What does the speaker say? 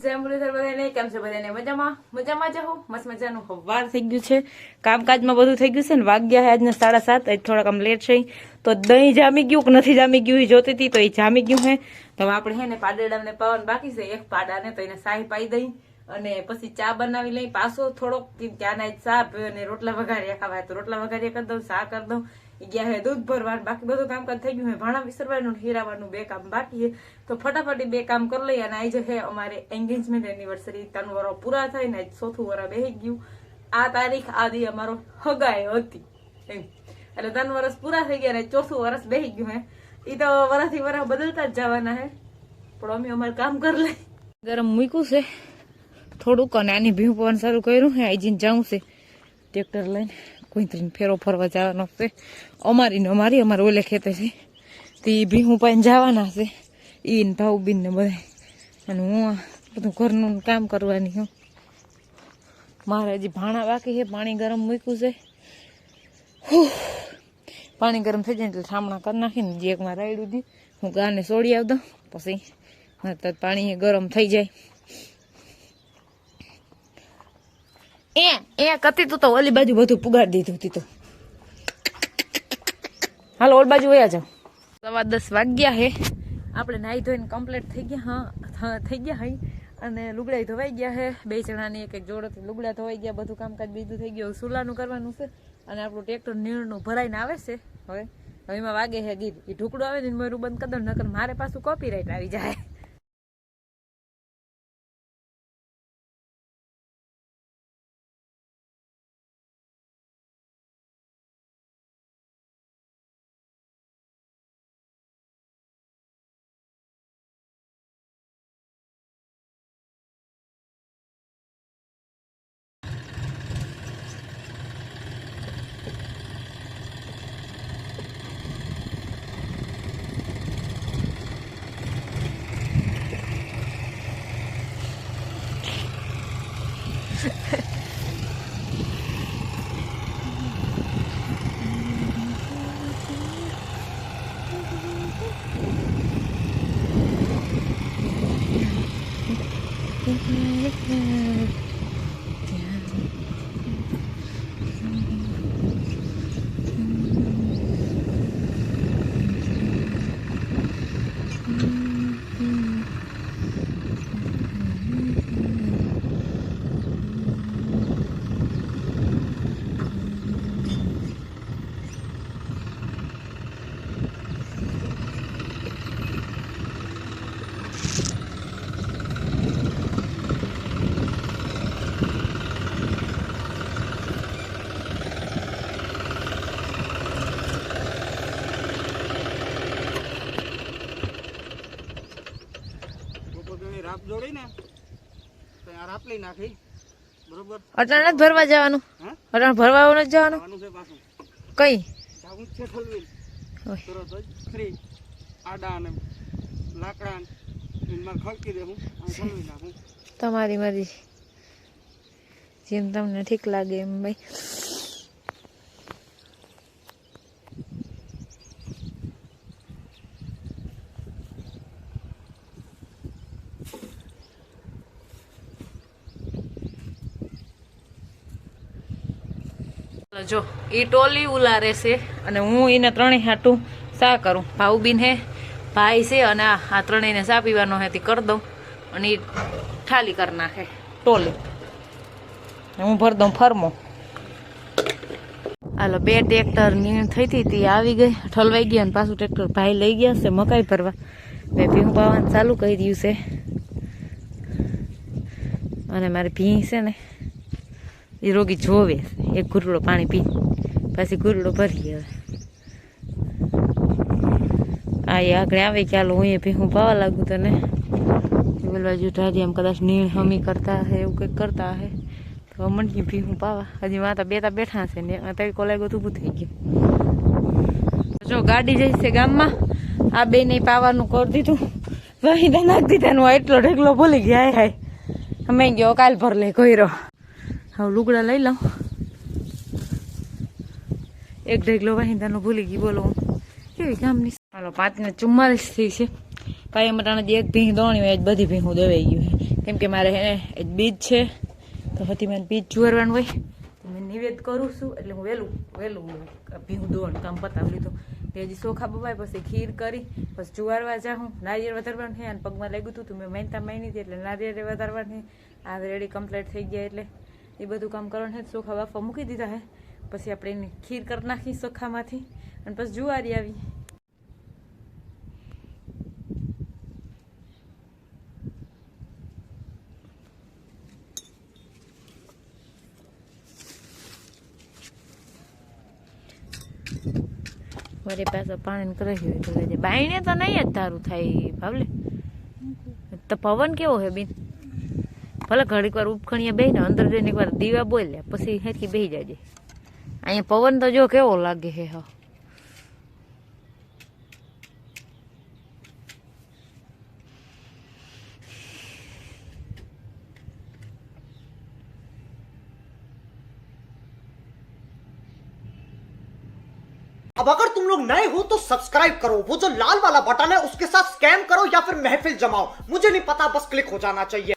જય મુરલીધર બધાને કેમ છે બધાને મજામાં જ હો મસ્ત મજાનું સવાર થઈ ગયું છે કામકાજમાં બધું થઈ ગયું છે ને વાગ્યા છે આજના 7:30 આજ થોડાક આમ લેટ છે તો દહીં જામી ગયું કે નથી જામી ગયું એ જોતી હતી તો એ જામી ગયું છે તો આપણે હે ને પાડેડાને પાવાનું બાકી છે એક પાડાને તો એને સાહી પાઈ દઈ અને પછી ચા બનાવી લઈ પાછો થોડોક ત્યાંના ચા અને રોટલા વઘાર્યા ખાવા તો રોટલા વઘાર્યા કરી દઉં ચા કરી દઉં ગયા હે દૂધ ભરવાનું બાકી બધું કામકાજ થઈ ગયું હે ભાણા વિસરવાનું હીરાવાનું બે કામ બાકી છે તો ફટાફટ બે કામ કરી લઈએ અને આજે છે અમારે એન્ગેજમેન્ટ એનિવર્સરી 3 વર્ષ પૂરા થઈને આજ 4થું વર્ષ બેસી ગયું આ તારીખ આદી અમારો હગાઈ હતી એમ એટલે 3 વર્ષ પૂરા થઈ ગયા ને 4થું વર્ષ બેસી ગયું હે એ તો વર્ષથી વર્ષ બદલતા જ જવાના હે પણ અમે અમારે કામ કરી લઈ ગરમ મૂક્યું છે થોડુંક અને આની ભીમ પવન સારું કર્યું હે આજીને જાઉં છે ટ્રેક્ટર લઈને કોઈ ફેરો ફરવા જવાનો છે અમારે ઓલે ખેતે છે તે ભીહું પાઈને જવાના છે ઈને ભાવ બીન ને બધા અને હું બધું ઘરનું કામ કરવાની હું મારે હજી ભાણા બાકી છે પાણી ગરમ મૂક્યું છે પાણી ગરમ થઈ જાય એટલે ઠામણા કરી નાખીને જે એકમાં રાયડું દી હું ગાને છોડી આવ દઉં પછી પાણી ગરમ થઈ જાય એ કતી તું તો ઓલી બાજુ બધું પુગાડી દીધું તી તો હાલો ઓલી બાજુ વયા જાવ 10:15 વાગ્યા હે આપણે નાહી ધોઈને કમ્પ્લીટ થઈ ગયા હા થઈ ગયા હઈ અને લુગડા ધોવાઈ ગયા હે બે જણાની એક જોડેથી લુગડા ધોવાઈ ગયા બધું કામકાજ બીજું થઈ ગયું સુલાનું કરવાનું છે અને આપણું ટ્રેક્ટર નીરનું ભરાઈને આવે છે હવે એમાં વાગે છે ગીત એ ઢુકડું આવે ને મારું બંધ કરી દઉં નકર મારે પાછું કોપીરાઇટ આવી જાય અટાણે ભરવા જવાનું અટાણે ભરવા નથી જવાનું કઈ તમારી મરજી જેમ તમને ઠીક લાગે એમ ભાઈ જો એ ટોલી ઉલારે છે અને હું એને ત્રણેય હાટું સા કરું ભાઉબીન હે ભાઈ છે અને આ ત્રણેયને સા પીવાનો હે તે કરી દઉં અને એ ઠાલી કરી નાખે ટોલી હું ભરી દઉં ફરમો હાલો બે ટ્રેક્ટર નીણ થઈ હતી તે આવી ગઈ ઠલવાઈ ગયા અને પાછું ટ્રેક્ટર ભાઈ લઈ ગયા છે મકાઈ ભરવા મેં ભીંગ પાવાનું ચાલુ કરી દીધું છે અને મારી ભીંગ છે ને એ રોગી જોવે એક ઘૂંટડો પાણી પી પછી ઘૂંટડો ભરી હવે આ એ આગળ આવે કે હાલો હું એ ભીહું પાવા લાગુ તને પેલી બાજુ ઢાઢી આમ કદાચ નીણ હમી કરતા હે એવું કંઈક કરતા હે તો મંડી ભીહું પાવા હજી માતા બેઠા છે ને તડકો લાગ્યો તો ઊભું થઈ ગયું જો ગાડી જઈ છે ગામમાં આ બે ને પાવાનું કરી દીધું વહીને નાખી દીધા એટલો ઢેકલો ભૂલી ગયા હાય અમે ગયો કાલ ભર લે કોઈરો હવે લુગડા લઈ લઉં એક ઢેકલો વાહિંદાનો ભૂલી ગઈ બોલો કેવી કામની હાલો 5:44 થઈ છે ભાઈ મટાણા એક ભીંગ દોણી હોય બધી ભીંગું દવાઈ ગયું કેમ કે મારે હે એક બીજ છે તો હતી મને બીજ જુવારવાનું હોય તો મેં નિવેદ કરું છું એટલે હું વહેલું ભીહું દોવાનું કામ પતાવી લીધું તે હજી ચોખા બબાય પછી ખીર કરી પછી જુવારવા જાઉં નારિયેળ વધારવાનું છે અને પગમાં લાગ્યું હતું તો મેં મહેનતા માની હતી એટલે નારિયેળ વધારવાની આ રેડી કમ્પ્લીટ થઈ ગયા એટલે એ બધું કામ કરવાનું છે ચોખા બાફવા મૂકી દીધા હે પછી આપણે એની ખીર કરી નાખી ચોખામાંથી અને પછી જુવારી આવી મારી પાસે પાણી કરાવી હોય તો બાઈને તો નહીં જ તારું થાય ભાવલે તો પવન કેવો હે બેન ભલે ઘડીક વાર ઉપખણીયા બેહીને અંદર જઈને એકવાર દીવા બોલ્યા પછી હેઠી બેસી જાજે અહીંયા પવન તો જો કેવો લાગે હે હા अब अगर तुम लोग नए हो तो सब्सक्राइब करो, वो जो लाल वाला बटन है उसके साथ स्कैम करो या फिर महफिल जमाओ, मुझे नहीं पता, बस क्लिक हो जाना चाहिए।